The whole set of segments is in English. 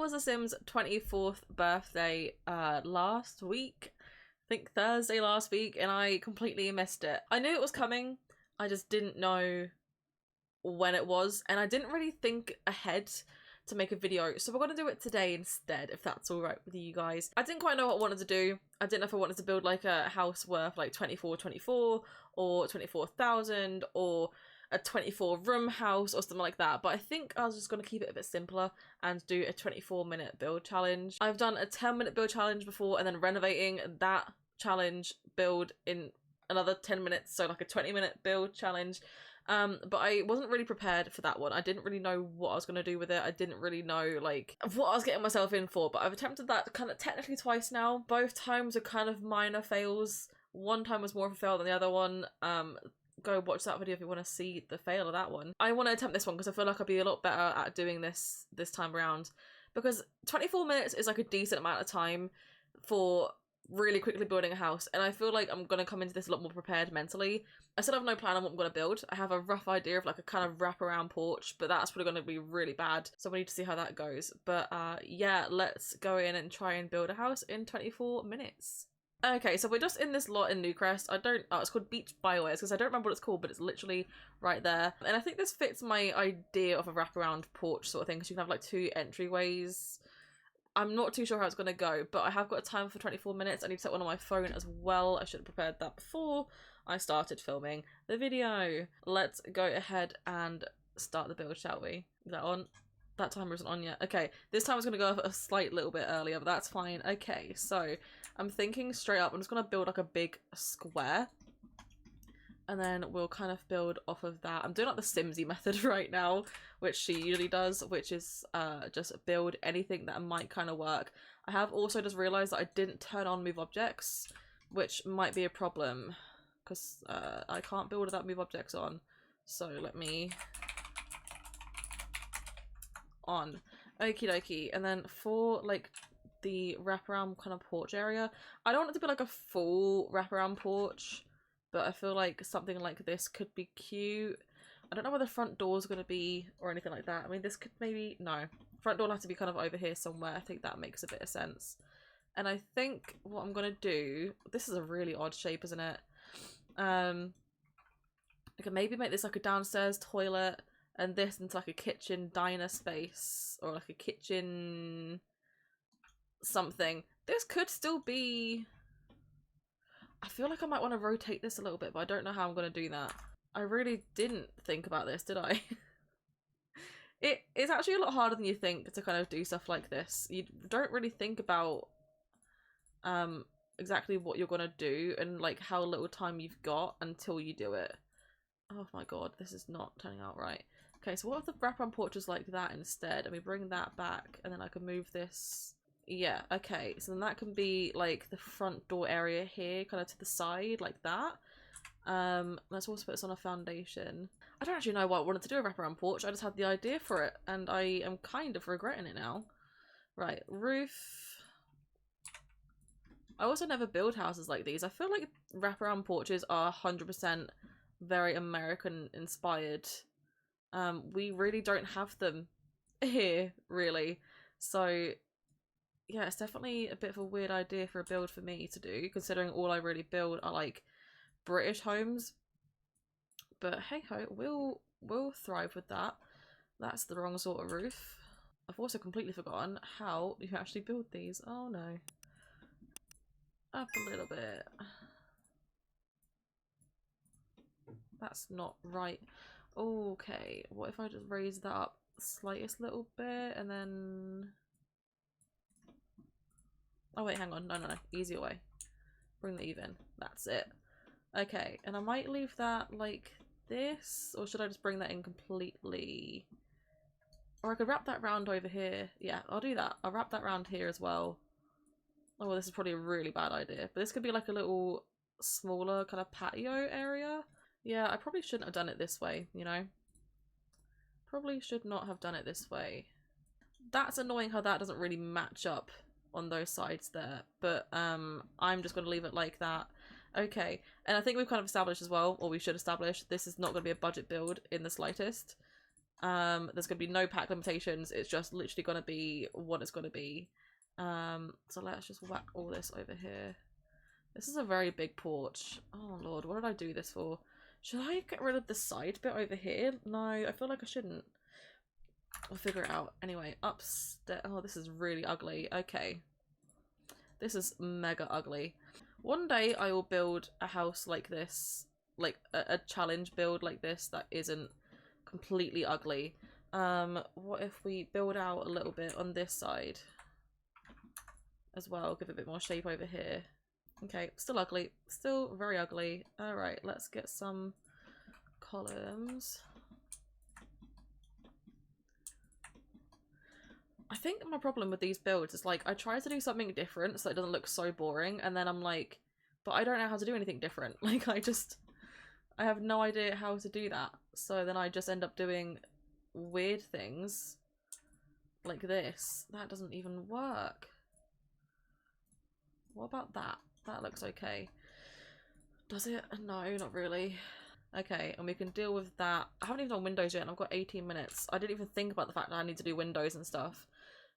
was the Sims 24th birthday last week. I think Thursday last week, and I completely missed it. I knew it was coming, I just didn't know when it was, and I didn't really think ahead to make a video, so we're gonna do it today instead, if that's all right with you guys. I didn't quite know what I wanted to do. I didn't know if I wanted to build like a house worth like 24 or 24,000 or a 24 room house or something like that, but I think I was just going to keep it a bit simpler and do a 24-minute build challenge. I've done a 10-minute build challenge before, and then renovating that challenge build in another 10 minutes, so like a 20-minute build challenge. But I wasn't really prepared for that one. I didn't really know what I was going to do with it. I didn't really know like what I was getting myself in for, but I've attempted that kind of technically twice now. Both times are kind of minor fails. One time was more of a fail than the other one. Go watch that video if you want to see the fail of that one. I want to attempt this one because I feel like I'll be a lot better at doing this time around, because 24 minutes is like a decent amount of time for really quickly building a house, and I feel like I'm going to come into this a lot more prepared mentally. I still have no plan on what I'm going to build. I have a rough idea of like a kind of wraparound porch, but that's probably going to be really bad, so we need to see how that goes. But yeah, let's go in and try and build a house in 24 minutes. Okay, so we're just in this lot in Newcrest. It's called Beach Biowares, because I don't remember what it's called, but it's literally right there. And I think this fits my idea of a wraparound porch sort of thing, because you can have like 2 entryways. I'm not too sure how it's going to go, but I have got a timer for 24 minutes. I need to set one on my phone as well. I should have prepared that before I started filming the video. Let's go ahead and start the build, shall we? Is that on? That timer isn't on yet. Okay, this time it's going to go off a slight little bit earlier, but that's fine. Okay, so I'm thinking straight up, I'm just going to build like a big square, and then we'll kind of build off of that. I'm doing like the Simsy method right now, which she usually does, which is just build anything that might kind of work. I have also just realised that I didn't turn on move objects, which might be a problem, because I can't build without move objects on. So let me... on. Okie dokie. And then for like the wraparound kind of porch area, I don't want it to be like a full wraparound porch, but I feel like something like this could be cute. I don't know where the front door's going to be or anything like that. I mean, this could maybe... no. Front door will have to be kind of over here somewhere. I think that makes a bit of sense. And I think what I'm going to do... this is a really odd shape, isn't it? I can maybe make this like a downstairs toilet, and this into like a kitchen diner space, or like a kitchen something. This could still be... I feel like I might want to rotate this a little bit, but I don't know how I'm going to do that. I really didn't think about this, did I? It's actually a lot harder than you think to kind of do stuff like this. You don't really think about exactly what you're going to do and like how little time you've got until you do it. Oh my god, this is not turning out right. Okay, so what if the wraparound porch is like that instead, and we bring that back, and then I can move this... yeah, okay, so then that can be like the front door area here, kind of to the side, like that. Let's also put this on a foundation. I don't actually know why I wanted to do a wraparound porch, I just had the idea for it, and I am kind of regretting it now. Right, roof. I also never build houses like these. I feel like wraparound porches are 100% very American inspired. We really don't have them here, really. So, yeah, it's definitely a bit of a weird idea for a build for me to do, considering all I really build are, like, British homes. But hey-ho, we'll thrive with that. That's the wrong sort of roof. I've also completely forgotten how you actually build these. Oh, no. Up a little bit. That's not right. Okay, what if I just raise that up the slightest little bit and then... oh wait, hang on. No. Easier way. Bring the even. That's it. Okay, and I might leave that like this, or should I just bring that in completely? Or I could wrap that round over here. Yeah, I'll do that. I'll wrap that round here as well. Oh, well, this is probably a really bad idea, but this could be like a little smaller kind of patio area. Yeah, I probably shouldn't have done it this way, you know? Probably should not have done it this way. That's annoying how that doesn't really match up on those sides there, but I'm just going to leave it like that. Okay, and I think we've kind of established as well, or we should establish, this is not going to be a budget build in the slightest. There's gonna be no pack limitations. It's just literally gonna be what it's gonna be. So let's just whack all this over here. This is a very big porch. Oh lord, what did I do this for? Should I get rid of the side bit over here? No, I feel like I shouldn't. We'll figure it out. Anyway, upstairs. Oh, this is really ugly. Okay. This is mega ugly. One day I will build a house like this, like a challenge build like this that isn't completely ugly. What if we build out a little bit on this side as well, give it a bit more shape over here. Okay, still ugly, still very ugly. Alright, let's get some columns. I think my problem with these builds is like I try to do something different so it doesn't look so boring, and then I'm like, but I don't know how to do anything different. Like I have no idea how to do that. So then I just end up doing weird things like this. That doesn't even work. What about that? That looks okay. Does it? No, not really. Okay, and we can deal with that. I haven't even done windows yet and I've got 18 minutes. I didn't even think about the fact that I need to do windows and stuff.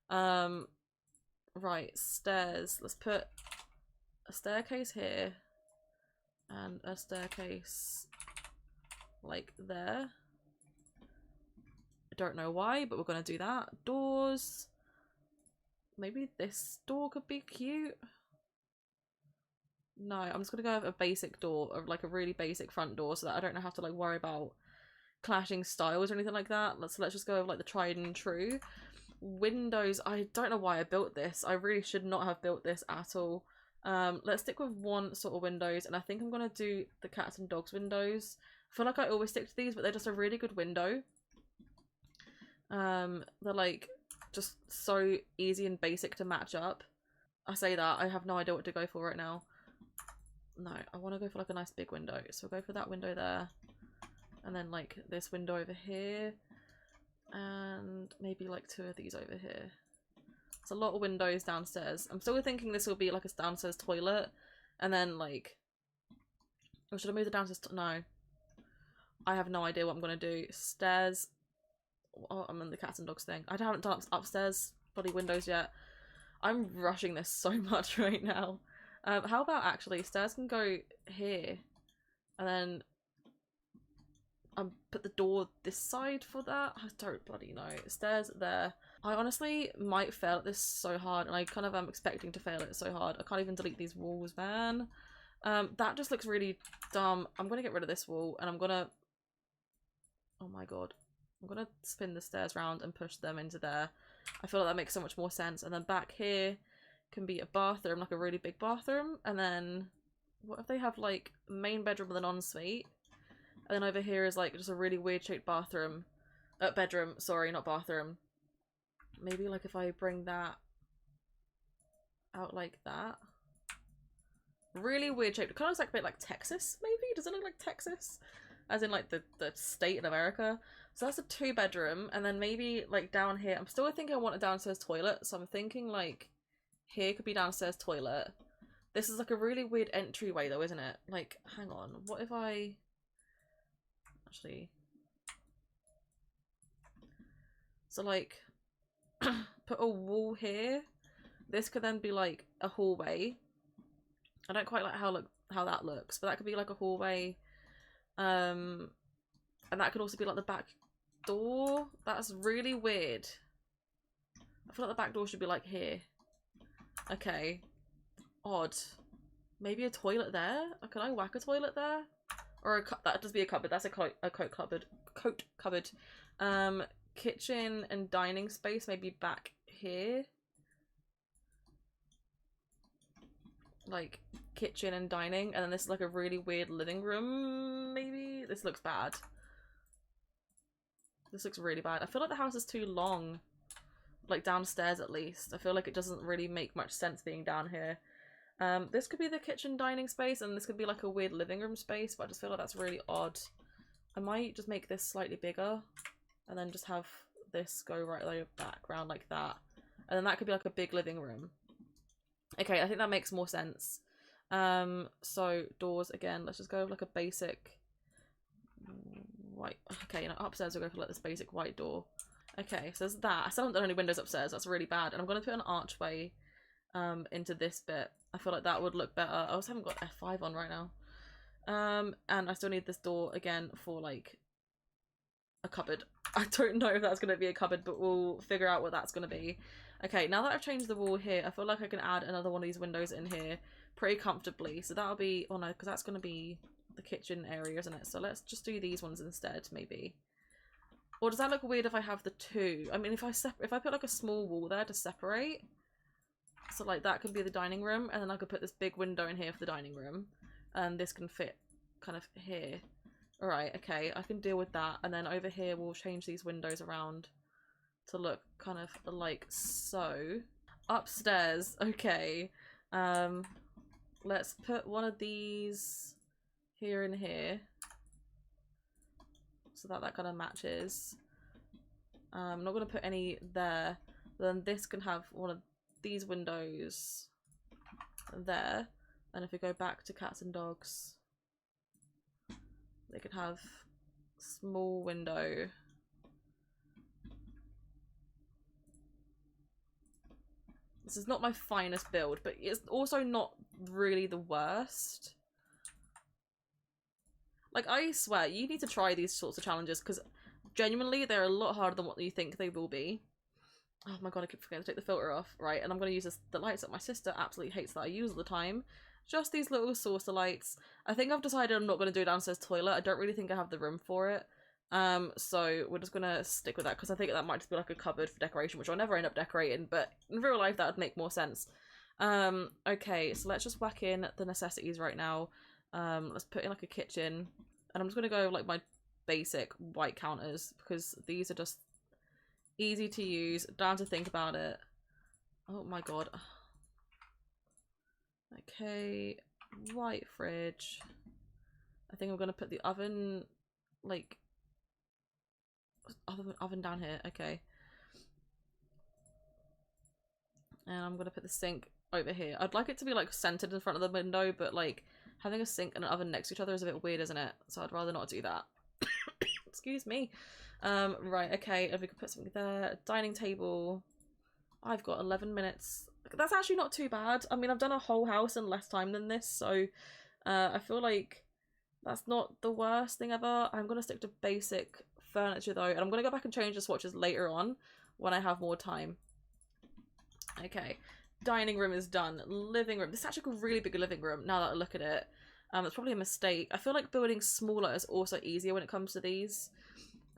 Right, stairs. Let's put a staircase here and a staircase like there. I don't know why, but we're gonna do that. Doors. Maybe this door could be cute. No, I'm just gonna go with a basic door, or like a really basic front door, so that I don't have to like worry about clashing styles or anything like that. Let's just go with like the tried and true. Windows, I don't know why I built this. I really should not have built this at all. Let's stick with one sort of windows, and I think I'm gonna do the cats and dogs windows. I feel like I always stick to these, but they're just a really good window. They're like just so easy and basic to match up. I say that, I have no idea what to go for right now. No, I want to go for like a nice big window. So we'll go for that window there. And then like this window over here. And maybe like 2 of these over here. It's a lot of windows downstairs. I'm still thinking this will be like a downstairs toilet. And then like... Or should I move the downstairs? No. I have no idea what I'm going to do. Stairs. Oh, I'm in the cats and dogs thing. I haven't done upstairs bloody windows yet. I'm rushing this so much right now. How about actually stairs can go here, and then put the door this side for that. I don't bloody know. Stairs there. I honestly might fail at this so hard, and I kind of am expecting to fail it so hard. I can't even delete these walls, man. That just looks really dumb. I'm gonna get rid of this wall, and I'm gonna... Oh my god. I'm gonna spin the stairs around and push them into there. I feel like that makes so much more sense. And then back here can be a bathroom, like a really big bathroom. And then what if they have like main bedroom with an ensuite? And then over here is like just a really weird shaped bathroom. Bedroom, sorry, not bathroom. Maybe like if I bring that out like that. Really weird shaped. It kind of looks like a bit like Texas, maybe? Does it look like Texas? As in like the state in America. So that's a 2-bedroom, and then maybe like down here, I'm still thinking I want a downstairs toilet, so I'm thinking like here could be downstairs toilet. This is like a really weird entryway though, isn't it? Like, hang on, what if I actually... So like, put a wall here. This could then be like a hallway. I don't quite like how that looks, but that could be like a hallway. And that could also be like the back door. That's really weird. I feel like the back door should be like here. Okay. Odd. Maybe a toilet there? Can I whack a toilet there? Or that does be a cupboard. That's a coat cupboard. Coat cupboard. Kitchen and dining space maybe back here. Like kitchen and dining, and then this is like a really weird living room maybe. This looks bad. This looks really bad. I feel like the house is too long, like downstairs at least. I feel like it doesn't really make much sense being down here. This could be the kitchen dining space, and this could be like a weird living room space, but I just feel like that's really odd. I might just make this slightly bigger and then just have this go right like background like that, and then that could be like a big living room. Okay, I think that makes more sense. So doors again, let's just go with like a basic white. Okay, you know, upstairs we'll go for like this basic white door. Okay, so there's that. I still haven't done any windows upstairs. That's really bad. And I'm going to put an archway into this bit. I feel like that would look better. I also haven't got F5 on right now. And I still need this door again for like a cupboard. I don't know if that's going to be a cupboard, but we'll figure out what that's going to be. Okay, now that I've changed the wall here, I feel like I can add another one of these windows in here pretty comfortably. So that'll be, oh no, because that's going to be the kitchen area, isn't it? So let's just do these ones instead, maybe. Or does that look weird if I have the two? I mean, if I put like a small wall there to separate, so like that could be the dining room, and then I could put this big window in here for the dining room, and this can fit kind of here. Alright, okay, I can deal with that. And then over here we'll change these windows around to look kind of like so. Upstairs, okay. Let's put one of these here and here, so that kind of matches. I'm not going to put any there. Then this can have one of these windows there. And if we go back to cats and dogs, they could have small window. This is not my finest build, but it's also not really the worst. Like, I swear, you need to try these sorts of challenges, because genuinely, they're a lot harder than what you think they will be. Oh my god, I keep forgetting to take the filter off. Right, and I'm going to use the lights that my sister absolutely hates that I use all the time. Just these little saucer lights. I think I've decided I'm not going to do a downstairs toilet. I don't really think I have the room for it. So we're just going to stick with that, because I think that might just be like a cupboard for decoration, which I'll never end up decorating, but in real life that would make more sense. Okay, so let's just whack in the necessities right now. Let's put in like a kitchen, and I'm just going to go with like my basic white counters, because these are just easy to use, don't have to think about it. Oh my god. Okay, white fridge. I think I'm gonna put the oven, like, oven down here. Okay. And I'm gonna put the sink over here. I'd like it to be like centered in front of the window, but like having a sink and an oven next to each other is a bit weird, isn't it? So I'd rather not do that. Excuse me. Right, okay, if we could put something there. Dining table. I've got 11 minutes. That's actually not too bad. I mean, I've done a whole house in less time than this, so I feel like that's not the worst thing ever. I'm going to stick to basic furniture though, and I'm going to go back and change the swatches later on when I have more time. Okay, dining room is done. Living room. This is actually a really big living room now that I look at it. It's probably a mistake. I feel like building smaller is also easier when it comes to these.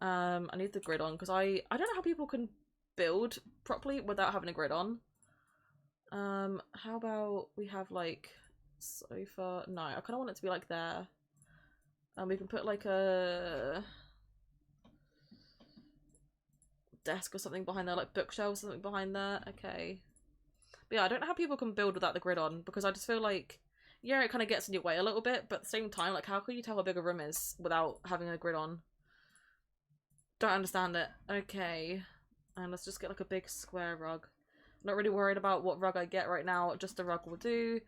I need the grid on, because I don't know how people can build properly without having a grid on. How about we have like sofa? No, I kind of want it to be like there. And we can put like a desk or something behind there, like bookshelves or something behind there. Okay. But yeah, I don't know how people can build without the grid on, because I just feel like, yeah, it kind of gets in your way a little bit, but at the same time, like, how can you tell how big a room is without having a grid on? Don't understand it. Okay. And let's just get like a big square rug. I'm not really worried about what rug I get right now, just a rug will do.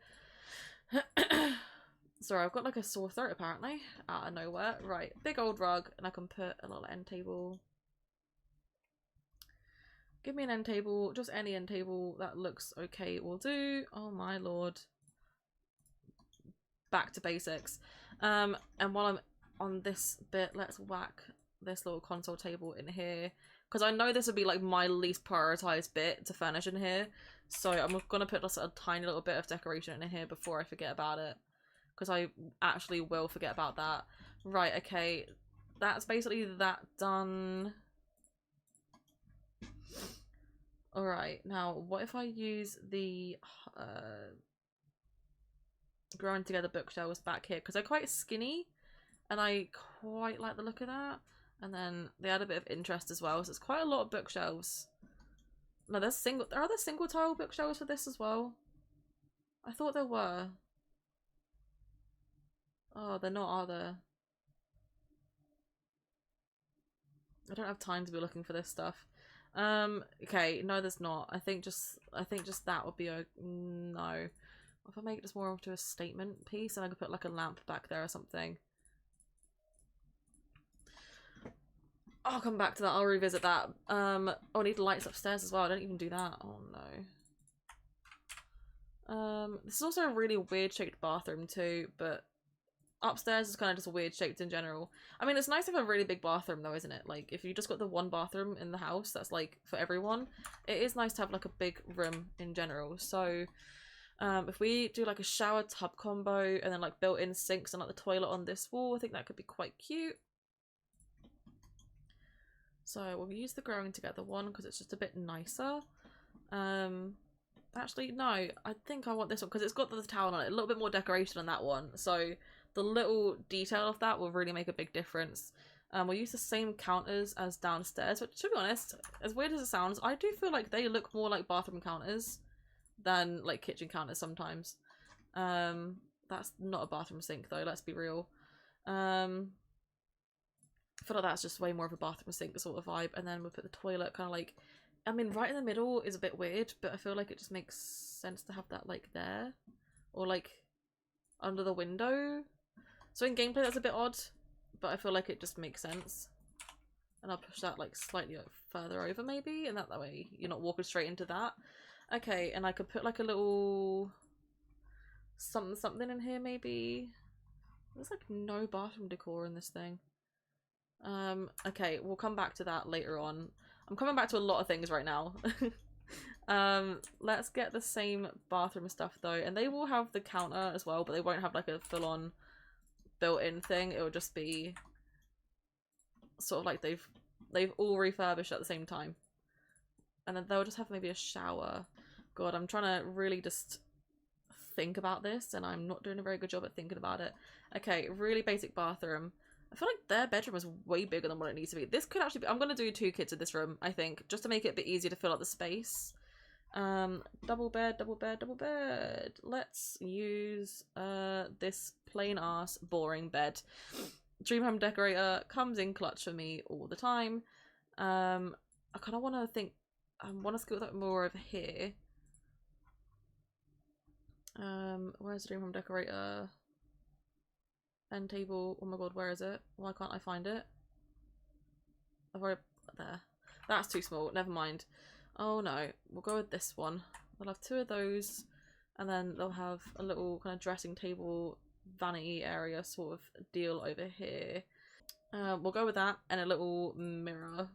Sorry, I've got like a sore throat apparently, out of nowhere. Right, big old rug, and I can put a little end table. Give me an end table, just any end table that looks okay will do. Oh my lord. Back to basics. And while I'm on this bit, let's whack this little console table in here, because I know this would be like my least prioritized bit to furnish in here, so I'm gonna put just a tiny little bit of decoration in here before I forget about it, because I actually will forget about that. Right, okay, that's basically that done. Alright, now what if I use the growing together bookshelves back here, because they're quite skinny and I quite like the look of that. And then they add a bit of interest as well, so it's quite a lot of bookshelves. No, there are there single tile bookshelves for this as well? I thought there were. Oh, they're not, are there? I don't have time to be looking for this stuff. Okay, no, there's not. I think just that would be a no. If I make this more into a statement piece, and I could put like a lamp back there or something. I'll come back to that. I'll revisit that. Oh, I need lights upstairs as well. I don't even do that. Oh no. This is also a really weird shaped bathroom too, but upstairs is kind of just weird shaped in general. I mean, it's nice to have a really big bathroom though, isn't it? Like, if you just got the one bathroom in the house that's like for everyone, it is nice to have like a big room in general. So, if we do like a shower tub combo and then like built-in sinks and like the toilet on this wall, I think that could be quite cute. So we'll use the growing together one because it's just a bit nicer. Actually, no, I think I want this one because it's got the towel on it, a little bit more decoration on that one. So the little detail of that will really make a big difference. We'll use the same counters as downstairs, but to be honest, as weird as it sounds, I do feel like they look more like bathroom counters than like kitchen counters sometimes. That's not a bathroom sink though, let's be real. I feel like that's just way more of a bathroom sink sort of vibe, and then we'll put the toilet kind of like, I mean, right in the middle is a bit weird, but I feel like it just makes sense to have that like there, or like under the window. So in gameplay that's a bit odd, but I feel like it just makes sense. And I'll push that like slightly further over maybe, and that way you're not walking straight into that. Okay, and I could put like a little something in here maybe. There's like no bathroom decor in this thing. Okay, we'll come back to that later on. I'm coming back to a lot of things right now. Let's get the same bathroom stuff though, and they will have the counter as well, but they won't have like a full-on built-in thing. It will just be sort of like they've all refurbished at the same time, and then they'll just have maybe a shower. God, I'm trying to really just think about this, and I'm not doing a very good job at thinking about it. Okay, really basic bathroom. I feel like their bedroom is way bigger than what it needs to be. This could actually be... I'm going to do 2 kids in this room, I think, just to make it a bit easier to fill out the space. Double bed, double bed, double bed. Let's use this plain-ass boring bed. Dream home decorator comes in clutch for me all the time. I kind of want to think... I want to scoot that more over here. Where's the dream home decorator? End table. Oh my god, where is it? Why can't I find it? I've already... there. That's too small. Never mind. Oh no. We'll go with this one. They'll have 2 of those, and then they'll have a little kind of dressing table, vanity area sort of deal over here. We'll go with that, and a little mirror.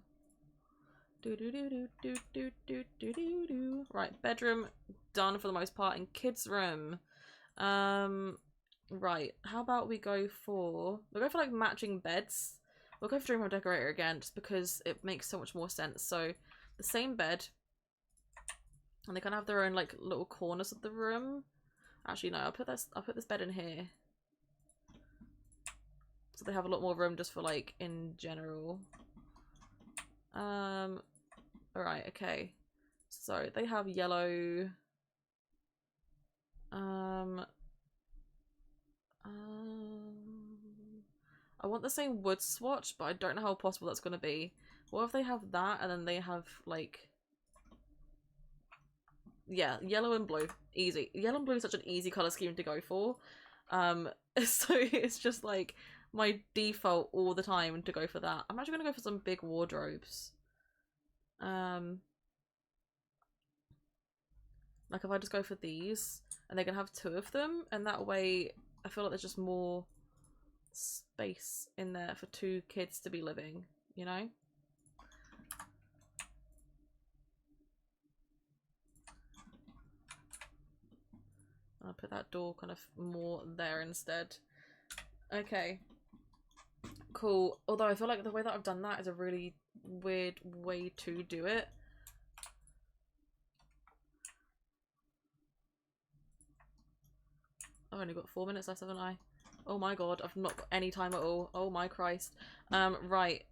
Right, bedroom done for the most part. In kids' room. Right, how about we'll go for like matching beds. We'll go for Dream Home Decorator again, just because it makes so much more sense. So the same bed, and they kind of have their own like little corners of the room. Actually, no, I'll put this bed in here, so they have a lot more room just for like in general. All right, okay. So they have yellow. I want the same wood swatch, but I don't know how possible that's going to be. What if they have that and then they have like... yeah, yellow and blue. Easy. Yellow and blue is such an easy colour scheme to go for. So it's just like my default all the time to go for that. I'm actually going to go for some big wardrobes. Like if I just go for these, and they can have 2 of them, and that way I feel like there's just more space in there for 2 kids to be living, you know? I'll put that door kind of more there instead. Okay. Cool. Although I feel like the way that I've done that is a really weird way to do it. I've only got 4 minutes left, haven't I? Oh my god, I've not got any time at all. Oh my Christ. Right.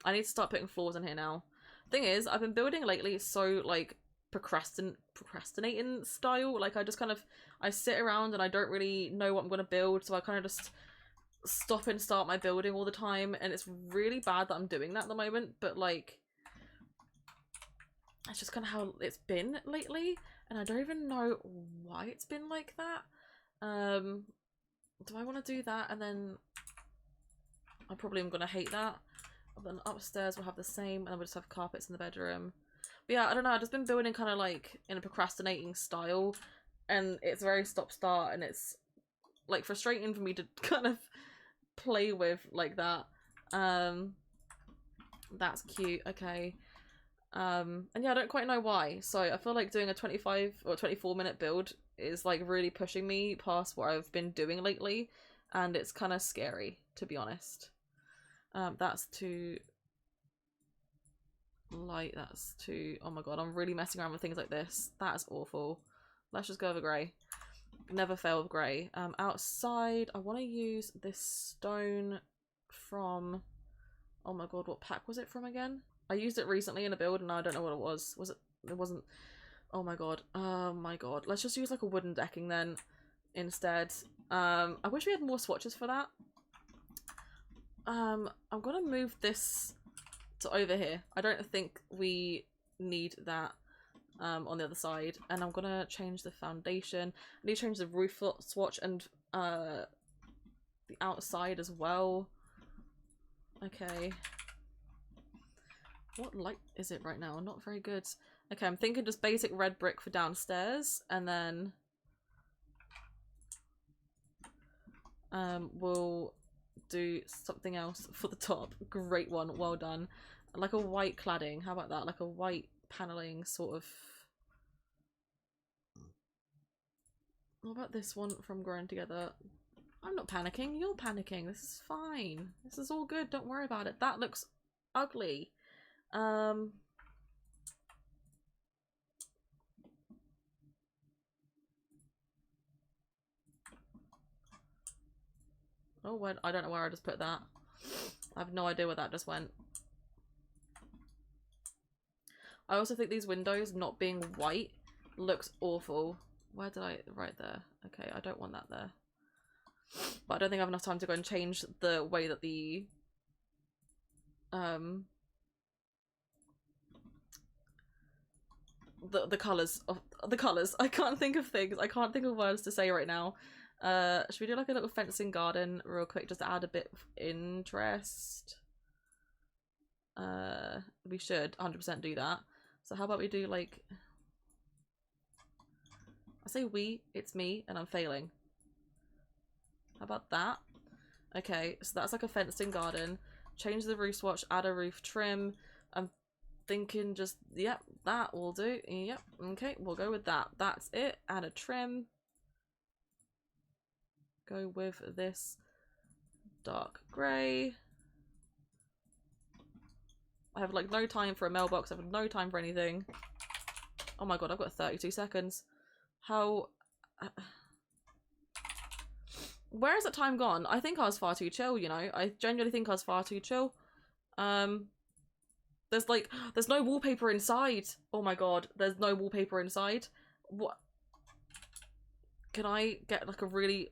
I need to start putting floors in here now. Thing is, I've been building lately so, like, procrastinating style. Like, I sit around and I don't really know what I'm going to build, so I kind of just stop and start my building all the time, and it's really bad that I'm doing that at the moment, but, like, that's just kind of how it's been lately, and I don't even know why it's been like that. Do I want to do that? And then I probably am going to hate that. Then upstairs we'll have the same, and then we'll just have carpets in the bedroom. But yeah, I don't know, I've just been building kind of like in a procrastinating style, and it's very stop-start, and it's like frustrating for me to kind of play with like that. That's cute. Okay. And yeah, I don't quite know why. So I feel like doing a 25 or 24-minute build is like really pushing me past what I've been doing lately, and it's kind of scary, to be honest. That's too light. That's too... Oh my god, I'm really messing around with things like this. That is awful. Let's just go over grey. Never fail with grey. Outside, I want to use this stone from... Oh my god, what pack was it from again? I used it recently in a build and I don't know what it was. Was it? It wasn't... Oh my god. Oh my god. Let's just use like a wooden decking then instead. I wish we had more swatches for that. I'm gonna move this to over here. I don't think we need that on the other side. And I'm gonna change the foundation. I need to change the roof swatch and the outside as well. Okay. What light is it right now? Not very good. Okay, I'm thinking just basic red brick for downstairs, and then we'll do something else for the top. Great one, well done. Like a white cladding, how about that? Like a white paneling sort of... What about this one from Growing Together? I'm not panicking, you're panicking. This is fine. This is all good, don't worry about it. That looks ugly. Oh, when I don't know where I just put that. I have no idea where that just went. I also think these windows not being white looks awful. Where did I... Right there. Okay, I don't want that there. But I don't think I have enough time to go and change the way that the colours of the colours. I can't think of things. I can't think of words to say right now. Should we do like a little fencing garden real quick just to add a bit of interest? We should 100% do that. So how about we do like... I say we, it's me, and I'm failing. How about that? Okay, so that's like a fenced-in garden. Change the roof swatch, add a roof trim. I'm thinking just, yep, that will do. Yep, okay, we'll go with that. That's it. Add a trim. Go with this dark grey. I have like no time for a mailbox. I have no time for anything. Oh my god, I've got 32 seconds. How... Where has that time gone? I think I was far too chill, you know? I genuinely think I was far too chill. There's like... There's no wallpaper inside. Oh my god, there's no wallpaper inside. What? Can I get like a really...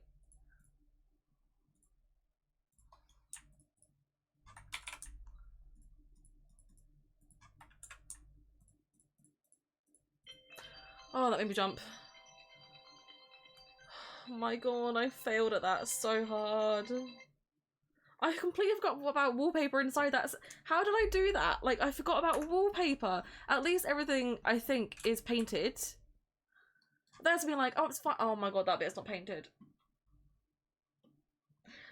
Oh, that made me jump. Oh my god, I failed at that so hard. I completely forgot about wallpaper inside that. How did I do that? Like, I forgot about wallpaper. At least everything, I think, is painted. There's me like, oh, it's fine. Oh my god, that bit's not painted.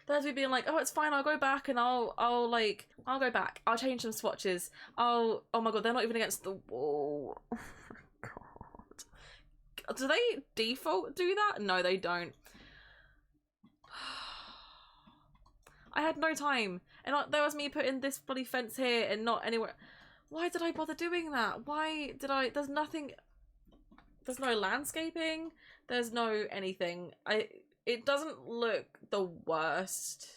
There's me being like, oh, it's fine, I'll go back and I'll go back. I'll change some swatches. Oh my god, they're not even against the wall. Do they default do that? No, they don't. I had no time. And there was me putting this bloody fence here and not anywhere. Why did I bother doing that? Why did I... There's nothing... There's no landscaping. There's no anything. It doesn't look the worst.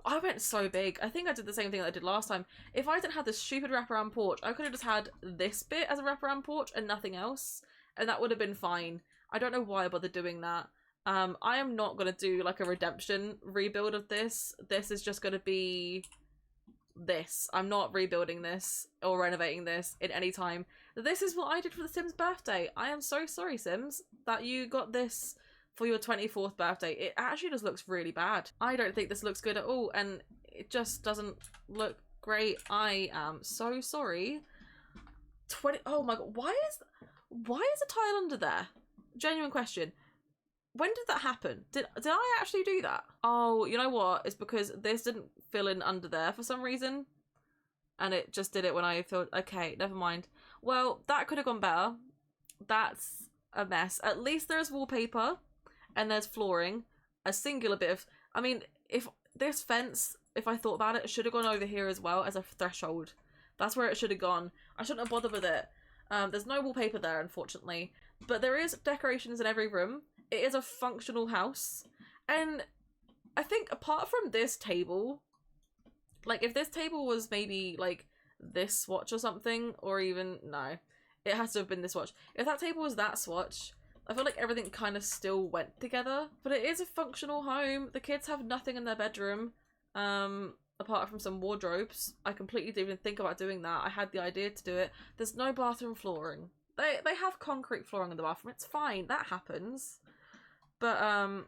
I went so big. I think I did the same thing that I did last time. If I didn't have this stupid wraparound porch, I could have just had this bit as a wraparound porch and nothing else. And that would have been fine. I don't know why I bothered doing that. I am not going to do like a redemption rebuild of this. This is just going to be this. I'm not rebuilding this or renovating this in any time. This is what I did for the Sims birthday. I am so sorry, Sims, that you got this for your 24th birthday. It actually just looks really bad. I don't think this looks good at all, and it just doesn't look Great. I am so sorry. 20. Oh my god. Why is a tile under there? Genuine question. When did that happen? Did I actually do that? Oh, you know what? It's because this didn't fill in under there for some reason. And it just did it when I filled... Okay, never mind. Well, that could have gone better. That's a mess. At least there's wallpaper. And there's flooring. A singular bit of... I mean, if this fence, if I thought about it, should have gone over here as well as a threshold. That's where it should have gone. I shouldn't have bothered with it. There's no wallpaper there, unfortunately. But there is decorations in every room. It is a functional house. And I think apart from this table... Like, if this table was maybe, like, this swatch or something, or even... No. It has to have been this swatch. If that table was that swatch, I feel like everything kind of still went together. But it is a functional home. The kids have nothing in their bedroom, apart from some wardrobes. I completely didn't even think about doing that. I had the idea to do it. There's no bathroom flooring. They have concrete flooring in the bathroom. It's fine. That happens. But,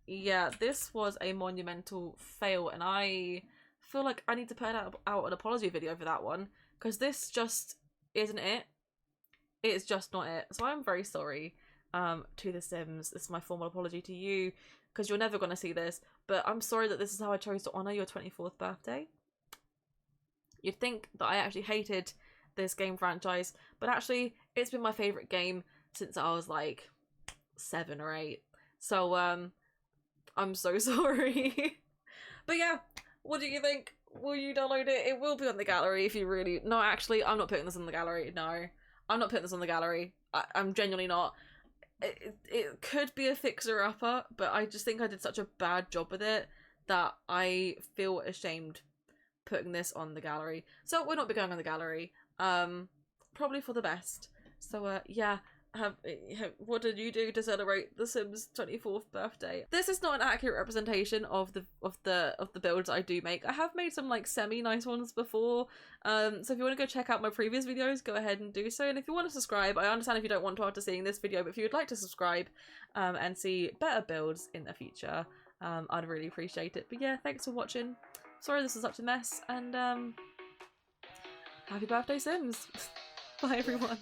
yeah, this was a monumental fail, and I feel like I need to put out an apology video for that one, because this just isn't it. It's just not it. So I'm very sorry to The Sims. This is my formal apology to you, because you're never going to see this, but I'm sorry that this is how I chose to honour your 24th birthday. You'd think that I actually hated this game franchise, but actually it's been my favourite game since I was like 7 or 8. So, I'm so sorry. But yeah, what do you think? Will you download it? It will be on the gallery if you really... No, actually, I'm not putting this on the gallery. No, I'm not putting this on the gallery. I'm genuinely not. It could be a fixer-upper, but I just think I did such a bad job with it that I feel ashamed putting this on the gallery. So we'll not be going on the gallery. Probably for the best. So, yeah. What did you do to celebrate The Sims' 24th birthday? This is not an accurate representation of the builds I do make. I have made some like semi-nice ones before. So if you want to go check out my previous videos, go ahead and do so. And if you want to subscribe, I understand if you don't want to after seeing this video, but if you would like to subscribe and see better builds in the future, I'd really appreciate it. But yeah, thanks for watching. Sorry this is such a mess, and happy birthday, Sims. Bye everyone.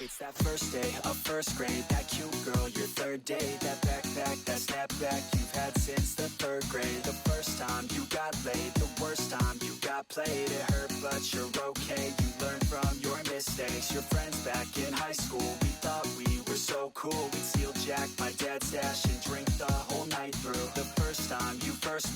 It's that first day of first grade, that cute girl, your third day, that backpack, that snapback you've had since the 3rd grade. The first time you got laid, the worst time you got played. It hurt, but you're okay, you learned from your mistakes. Your friends back in high school, we thought we were so cool. We'd steal Jack, my dad's stash, and drink the whole night through. The first time you first